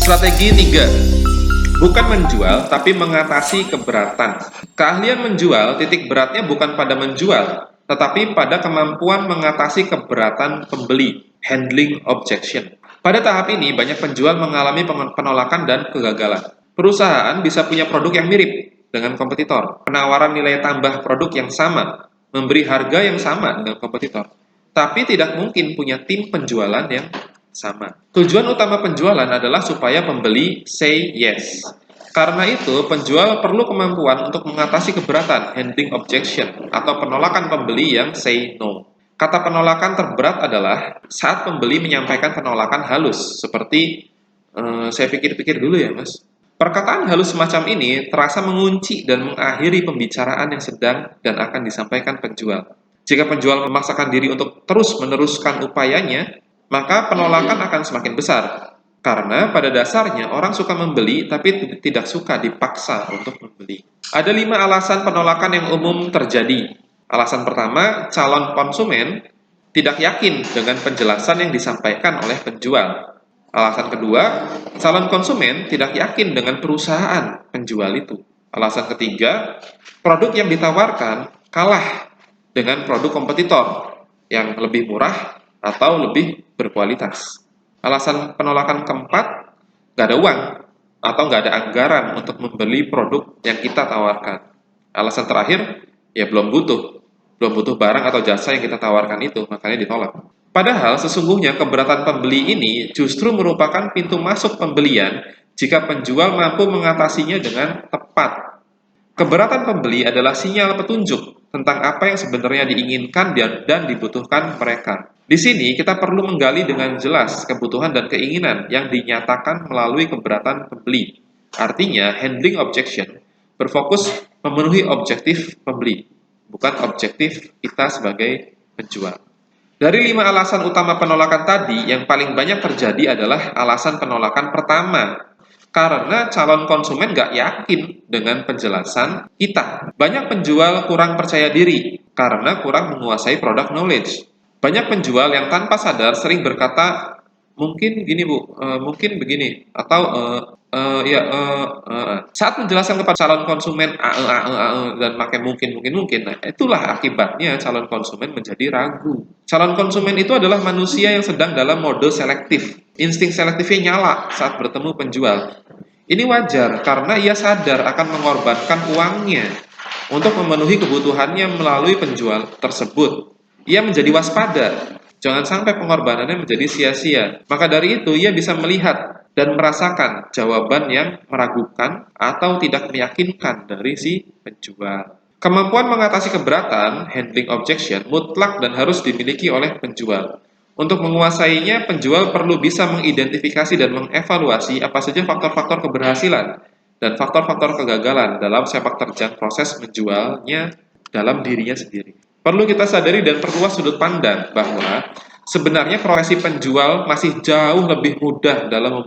Strategi 3. Bukan menjual, tapi mengatasi keberatan. Keahlian menjual, titik beratnya bukan pada menjual, tetapi pada kemampuan mengatasi keberatan pembeli, handling objection. Pada tahap ini, banyak penjual mengalami penolakan dan kegagalan. Perusahaan bisa punya produk yang mirip dengan kompetitor, penawaran nilai tambah produk yang sama, memberi harga yang sama dengan kompetitor, tapi tidak mungkin punya tim penjualan yang sama. Tujuan utama penjualan adalah supaya pembeli say yes. Karena itu, penjual perlu kemampuan untuk mengatasi keberatan, handling objection, atau penolakan pembeli yang say no. Kata penolakan terberat adalah saat pembeli menyampaikan penolakan halus, seperti saya pikir-pikir dulu ya mas. Perkataan halus semacam ini terasa mengunci dan mengakhiri pembicaraan yang sedang dan akan disampaikan penjual. Jika penjual memaksakan diri untuk terus meneruskan upayanya, maka penolakan akan semakin besar. Karena pada dasarnya orang suka membeli tapi tidak suka dipaksa untuk membeli. Ada 5 alasan penolakan yang umum terjadi. Alasan pertama, calon konsumen tidak yakin dengan penjelasan yang disampaikan oleh penjual. Alasan kedua, calon konsumen tidak yakin dengan perusahaan penjual itu. Alasan ketiga, produk yang ditawarkan kalah dengan produk kompetitor yang lebih murah atau lebih berkualitas. Alasan penolakan keempat, nggak ada uang atau nggak ada anggaran untuk membeli produk yang kita tawarkan. Alasan terakhir, ya belum butuh barang atau jasa yang kita tawarkan itu, makanya ditolak. Padahal sesungguhnya keberatan pembeli ini justru merupakan pintu masuk pembelian jika penjual mampu mengatasinya dengan tepat. Keberatan pembeli adalah sinyal petunjuk tentang apa yang sebenarnya diinginkan dan dibutuhkan mereka. Di sini kita perlu menggali dengan jelas kebutuhan dan keinginan yang dinyatakan melalui keberatan pembeli. Artinya, handling objection berfokus memenuhi objektif pembeli, bukan objektif kita sebagai penjual. Dari 5 alasan utama penolakan tadi, yang paling banyak terjadi adalah alasan penolakan pertama. Karena calon konsumen nggak yakin dengan penjelasan kita. Banyak penjual kurang percaya diri karena kurang menguasai product knowledge. Banyak penjual yang tanpa sadar sering berkata, mungkin gini bu, mungkin begini, atau saat menjelaskan kepada calon konsumen dan pakai mungkin, nah itulah akibatnya calon konsumen menjadi ragu. Calon konsumen itu adalah manusia yang sedang dalam mode selektif. Insting selektifnya nyala saat bertemu penjual. Ini wajar karena ia sadar akan mengorbankan uangnya untuk memenuhi kebutuhannya melalui penjual tersebut. Ia menjadi waspada, jangan sampai pengorbanannya menjadi sia-sia. Maka dari itu, ia bisa melihat dan merasakan jawaban yang meragukan atau tidak meyakinkan dari si penjual. Kemampuan mengatasi keberatan, handling objection, mutlak dan harus dimiliki oleh penjual. Untuk menguasainya, penjual perlu bisa mengidentifikasi dan mengevaluasi apa saja faktor-faktor keberhasilan dan faktor-faktor kegagalan dalam sepak terjang proses menjualnya dalam dirinya sendiri. Perlu kita sadari dan perluas sudut pandang bahwa sebenarnya profesi penjual masih jauh lebih mudah dalam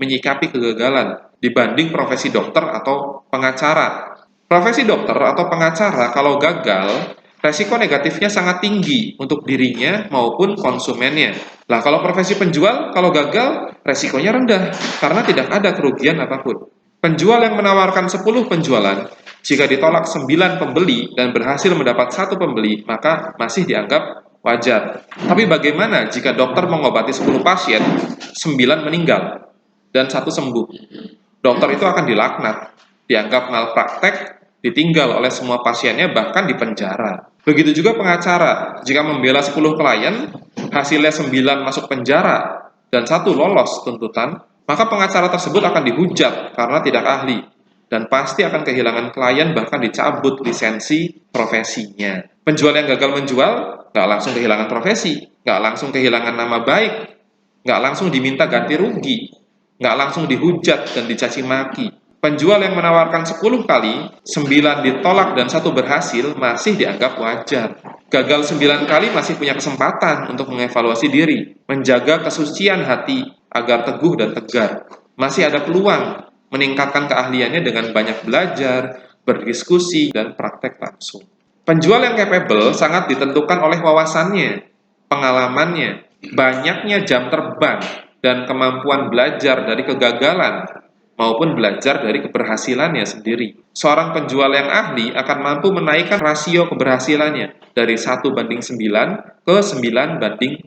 menyikapi kegagalan dibanding profesi dokter atau pengacara. Profesi dokter atau pengacara kalau gagal, resiko negatifnya sangat tinggi untuk dirinya maupun konsumennya. Lah kalau profesi penjual, kalau gagal, resikonya rendah karena tidak ada kerugian apapun. Penjual yang menawarkan 10 penjualan, jika ditolak 9 pembeli dan berhasil mendapat 1 pembeli, maka masih dianggap wajar. Tapi bagaimana jika dokter mengobati 10 pasien, 9 meninggal, dan 1 sembuh? Dokter itu akan dilaknat, dianggap malpraktek, ditinggal oleh semua pasiennya, bahkan dipenjara. Begitu juga pengacara, jika membela 10 klien, hasilnya 9 masuk penjara, dan 1 lolos tuntutan, maka pengacara tersebut akan dihujat karena tidak ahli, dan pasti akan kehilangan klien bahkan dicabut lisensi profesinya. Penjual yang gagal menjual, nggak langsung kehilangan profesi, nggak langsung kehilangan nama baik, nggak langsung diminta ganti rugi, nggak langsung dihujat dan dicaci maki. Penjual yang menawarkan 10 kali, 9 ditolak dan 1 berhasil, masih dianggap wajar. Gagal 9 kali masih punya kesempatan untuk mengevaluasi diri, menjaga kesucian hati agar teguh dan tegar. Masih ada peluang meningkatkan keahliannya dengan banyak belajar, berdiskusi, dan praktek langsung. Penjual yang capable sangat ditentukan oleh wawasannya, pengalamannya, banyaknya jam terbang, dan kemampuan belajar dari kegagalan maupun belajar dari keberhasilannya sendiri. Seorang penjual yang ahli akan mampu menaikkan rasio keberhasilannya dari 1:9 ke 9:1,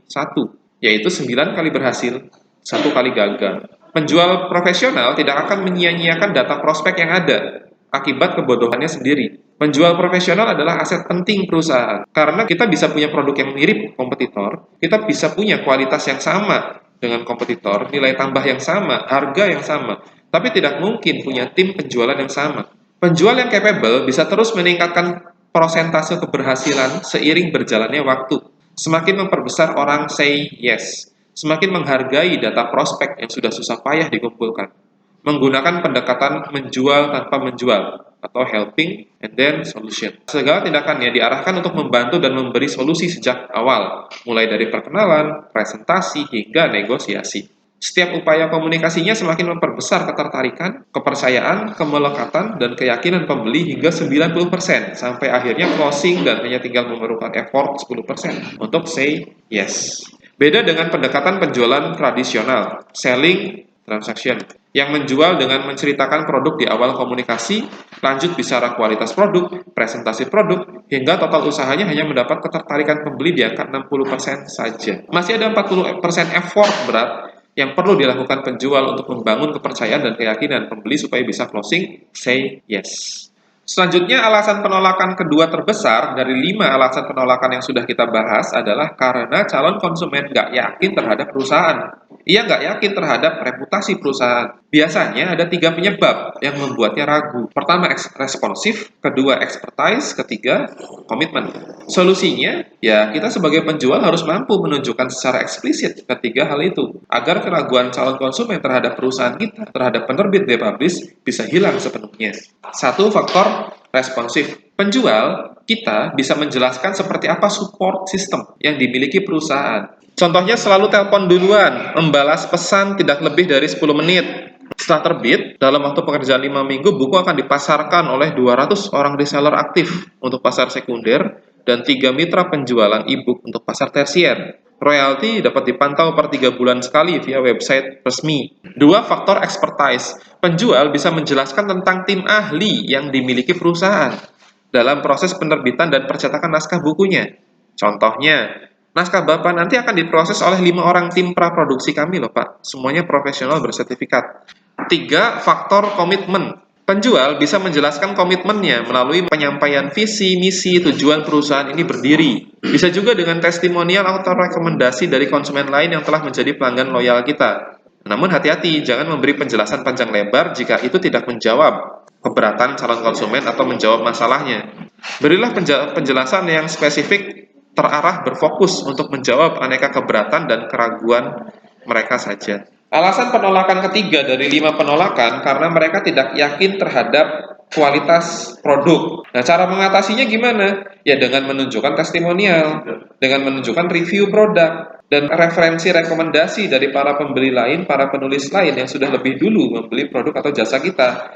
yaitu 9 kali berhasil, 1 kali gagal. Penjual profesional tidak akan menyia-nyiakan data prospek yang ada akibat kebodohannya sendiri. Penjual profesional adalah aset penting perusahaan, karena kita bisa punya produk yang mirip kompetitor, kita bisa punya kualitas yang sama dengan kompetitor, nilai tambah yang sama, harga yang sama, tapi tidak mungkin punya tim penjualan yang sama. Penjual yang capable bisa terus meningkatkan persentase keberhasilan seiring berjalannya waktu. Semakin memperbesar orang say yes, semakin menghargai data prospek yang sudah susah payah dikumpulkan. Menggunakan pendekatan menjual tanpa menjual atau helping and then solution. Segala tindakannya diarahkan untuk membantu dan memberi solusi sejak awal, mulai dari perkenalan, presentasi, hingga negosiasi. Setiap upaya komunikasinya semakin memperbesar ketertarikan, kepercayaan, kemelekatan, dan keyakinan pembeli hingga 90% sampai akhirnya closing dan hanya tinggal memerlukan effort 10% untuk say yes. Beda dengan pendekatan penjualan tradisional, selling transaction, yang menjual dengan menceritakan produk di awal komunikasi, lanjut bicara kualitas produk, presentasi produk, hingga total usahanya hanya mendapat ketertarikan pembeli di angka 60% saja. Masih ada 40% effort berat yang perlu dilakukan penjual untuk membangun kepercayaan dan keyakinan pembeli supaya bisa closing say yes. Selanjutnya, alasan penolakan kedua terbesar dari 5 alasan penolakan yang sudah kita bahas adalah karena calon konsumen nggak yakin terhadap perusahaan. Ia nggak yakin terhadap reputasi perusahaan. Biasanya ada 3 penyebab yang membuatnya ragu. Pertama, responsif, kedua, expertise, ketiga, komitmen. Solusinya, ya kita sebagai penjual harus mampu menunjukkan secara eksplisit ketiga hal itu, agar keraguan calon konsumen terhadap perusahaan kita, terhadap penerbit Depublish, bisa hilang sepenuhnya. Satu, faktor responsif. Penjual kita bisa menjelaskan seperti apa support system yang dimiliki perusahaan. Contohnya selalu telepon duluan, membalas pesan tidak lebih dari 10 menit. Setelah terbit, dalam waktu pekerjaan 5 minggu, buku akan dipasarkan oleh 200 orang reseller aktif untuk pasar sekunder dan 3 mitra penjualan e-book untuk pasar tersier. Royalti dapat dipantau per 3 bulan sekali via website resmi. 2. Faktor expertise. Penjual bisa menjelaskan tentang tim ahli yang dimiliki perusahaan dalam proses penerbitan dan percetakan naskah bukunya. Contohnya, naskah Bapak nanti akan diproses oleh 5 orang tim praproduksi kami loh Pak. Semuanya profesional bersertifikat. 3. Faktor komitmen. Penjual bisa menjelaskan komitmennya melalui penyampaian visi, misi, tujuan perusahaan ini berdiri. Bisa juga dengan testimonial atau rekomendasi dari konsumen lain yang telah menjadi pelanggan loyal kita. Namun hati-hati, jangan memberi penjelasan panjang lebar jika itu tidak menjawab keberatan calon konsumen atau menjawab masalahnya. Berilah penjelasan yang spesifik, terarah, berfokus untuk menjawab aneka keberatan dan keraguan mereka saja. Alasan penolakan ketiga dari 5 penolakan karena mereka tidak yakin terhadap kualitas produk. Nah, cara mengatasinya gimana? Ya dengan menunjukkan testimonial, dengan menunjukkan review produk, dan referensi rekomendasi dari para pembeli lain, para penulis lain yang sudah lebih dulu membeli produk atau jasa kita.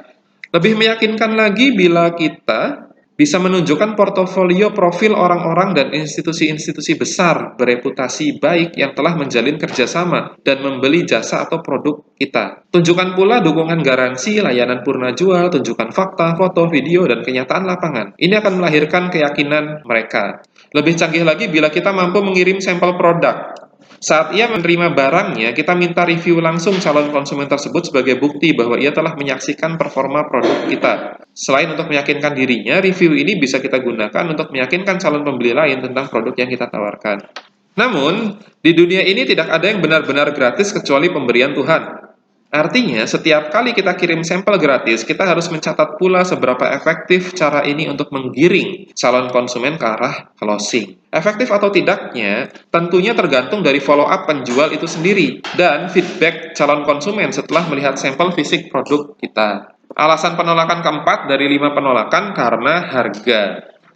Lebih meyakinkan lagi bila kita bisa menunjukkan portofolio profil orang-orang dan institusi-institusi besar bereputasi baik yang telah menjalin kerjasama dan membeli jasa atau produk kita. Tunjukkan pula dukungan garansi, layanan purna jual, tunjukkan fakta, foto, video, dan kenyataan lapangan. Ini akan melahirkan keyakinan mereka. Lebih canggih lagi bila kita mampu mengirim sampel produk. Saat ia menerima barangnya, kita minta review langsung calon konsumen tersebut sebagai bukti bahwa ia telah menyaksikan performa produk kita. Selain untuk meyakinkan dirinya, review ini bisa kita gunakan untuk meyakinkan calon pembeli lain tentang produk yang kita tawarkan. Namun, di dunia ini tidak ada yang benar-benar gratis kecuali pemberian Tuhan. Artinya, setiap kali kita kirim sampel gratis, kita harus mencatat pula seberapa efektif cara ini untuk menggiring calon konsumen ke arah closing. Efektif atau tidaknya tentunya tergantung dari follow-up penjual itu sendiri dan feedback calon konsumen setelah melihat sampel fisik produk kita. Alasan penolakan keempat dari 5 penolakan karena harga.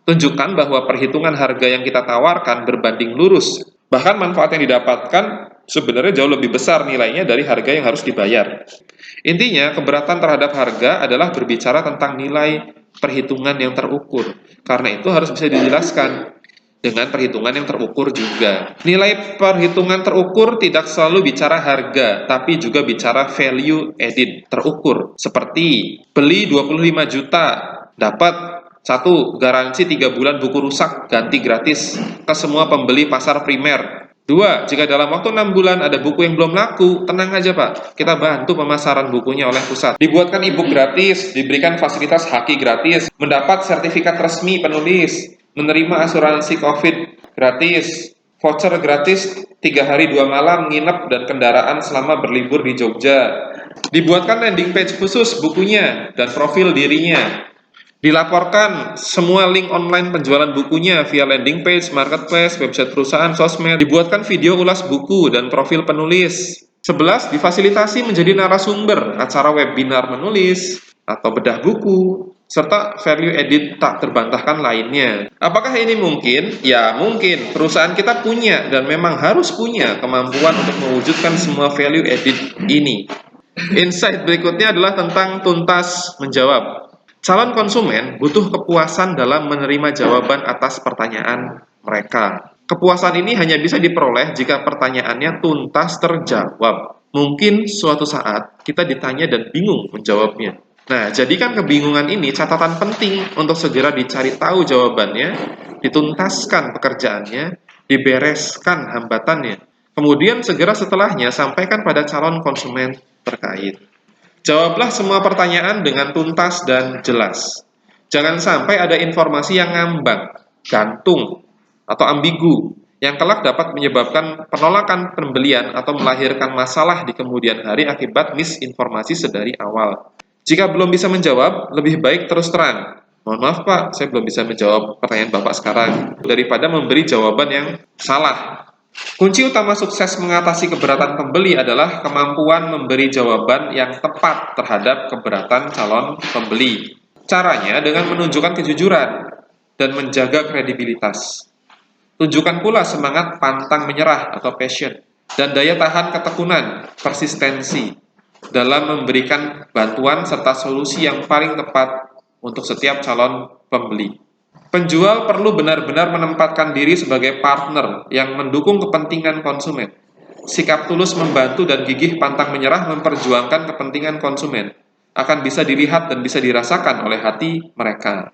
Tunjukkan bahwa perhitungan harga yang kita tawarkan berbanding lurus. Bahkan manfaat yang didapatkan sebenarnya jauh lebih besar nilainya dari harga yang harus dibayar. Intinya, keberatan terhadap harga adalah berbicara tentang nilai perhitungan yang terukur. Karena itu harus bisa dijelaskan. dengan perhitungan yang terukur juga. Nilai perhitungan terukur tidak selalu bicara harga, tapi juga bicara value added terukur. Seperti beli 25 juta, dapat 1. Garansi 3 bulan buku rusak ganti gratis ke semua pembeli pasar primer. 2. Jika dalam waktu 6 bulan ada buku yang belum laku, tenang aja Pak, kita bantu pemasaran bukunya oleh pusat. Dibuatkan e-book gratis, diberikan fasilitas haki gratis, mendapat sertifikat resmi penulis, menerima asuransi COVID gratis, voucher gratis 3 hari 2 malam nginep dan kendaraan selama berlibur di Jogja. Dibuatkan landing page khusus bukunya dan profil dirinya. Dilaporkan semua link online penjualan bukunya via landing page, marketplace, website perusahaan, sosmed. Dibuatkan video ulas buku dan profil penulis. 11. Difasilitasi menjadi narasumber acara webinar menulis atau bedah buku, serta value added tak terbantahkan lainnya. Apakah ini mungkin? Ya, mungkin. Perusahaan kita punya dan memang harus punya kemampuan untuk mewujudkan semua value added ini. Insight berikutnya adalah tentang tuntas menjawab. Calon konsumen butuh kepuasan dalam menerima jawaban atas pertanyaan mereka. Kepuasan ini hanya bisa diperoleh jika pertanyaannya tuntas terjawab. Mungkin suatu saat kita ditanya dan bingung menjawabnya. Nah, jadikan kebingungan ini catatan penting untuk segera dicari tahu jawabannya, dituntaskan pekerjaannya, dibereskan hambatannya. Kemudian segera setelahnya sampaikan pada calon konsumen terkait. Jawablah semua pertanyaan dengan tuntas dan jelas. Jangan sampai ada informasi yang ngambang, gantung, atau ambigu, yang kelak dapat menyebabkan penolakan pembelian atau melahirkan masalah di kemudian hari akibat misinformasi sedari awal. Jika belum bisa menjawab, lebih baik terus terang. Mohon maaf Pak, saya belum bisa menjawab pertanyaan Bapak sekarang, daripada memberi jawaban yang salah. Kunci utama sukses mengatasi keberatan pembeli adalah kemampuan memberi jawaban yang tepat terhadap keberatan calon pembeli. Caranya dengan menunjukkan kejujuran dan menjaga kredibilitas. Tunjukkan pula semangat pantang menyerah atau passion dan daya tahan ketekunan, persistensi dalam memberikan bantuan serta solusi yang paling tepat untuk setiap calon pembeli. Penjual perlu benar-benar menempatkan diri sebagai partner yang mendukung kepentingan konsumen. Sikap tulus membantu dan gigih pantang menyerah memperjuangkan kepentingan konsumen akan bisa dilihat dan bisa dirasakan oleh hati mereka.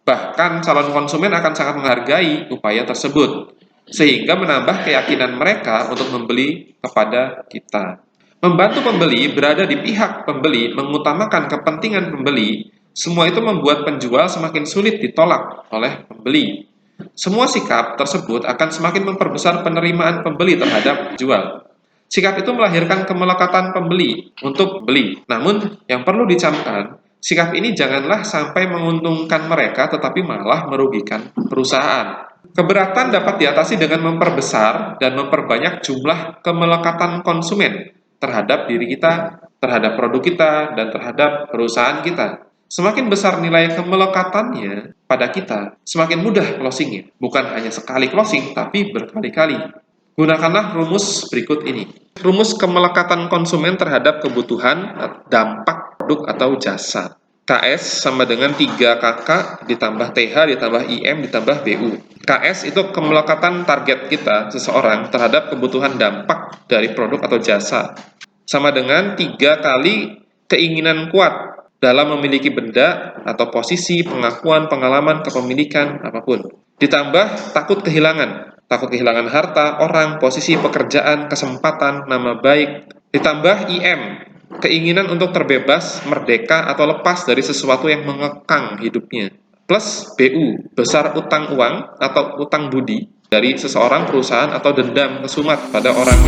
Bahkan calon konsumen akan sangat menghargai upaya tersebut, sehingga menambah keyakinan mereka untuk membeli kepada kita. Membantu pembeli berada di pihak pembeli, mengutamakan kepentingan pembeli. Semua itu membuat penjual semakin sulit ditolak oleh pembeli. Semua sikap tersebut akan semakin memperbesar penerimaan pembeli terhadap penjual. Sikap itu melahirkan kemelekatan pembeli untuk beli. Namun, yang perlu dicamkan, sikap ini janganlah sampai menguntungkan mereka tetapi malah merugikan perusahaan. Keberatan dapat diatasi dengan memperbesar dan memperbanyak jumlah kemelekatan konsumen terhadap diri kita, terhadap produk kita, dan terhadap perusahaan kita. Semakin besar nilai kemelekatannya pada kita, semakin mudah closingnya. Bukan hanya sekali closing, tapi berkali-kali. Gunakanlah rumus berikut ini. Rumus kemelekatan konsumen terhadap kebutuhan, dampak produk atau jasa. KS sama dengan 3KK ditambah TH ditambah IM ditambah BU. KS itu kemelekatan target kita, seseorang, terhadap kebutuhan dampak dari produk atau jasa. Sama dengan 3 kali keinginan kuat dalam memiliki benda atau posisi, pengakuan, pengalaman, kepemilikan, apapun. Ditambah takut kehilangan harta, orang, posisi, pekerjaan, kesempatan, nama baik. Ditambah IM, keinginan untuk terbebas, merdeka, atau lepas dari sesuatu yang mengekang hidupnya. Plus BU, besar utang uang atau utang budi dari seseorang, perusahaan, atau dendam kesumat pada orang.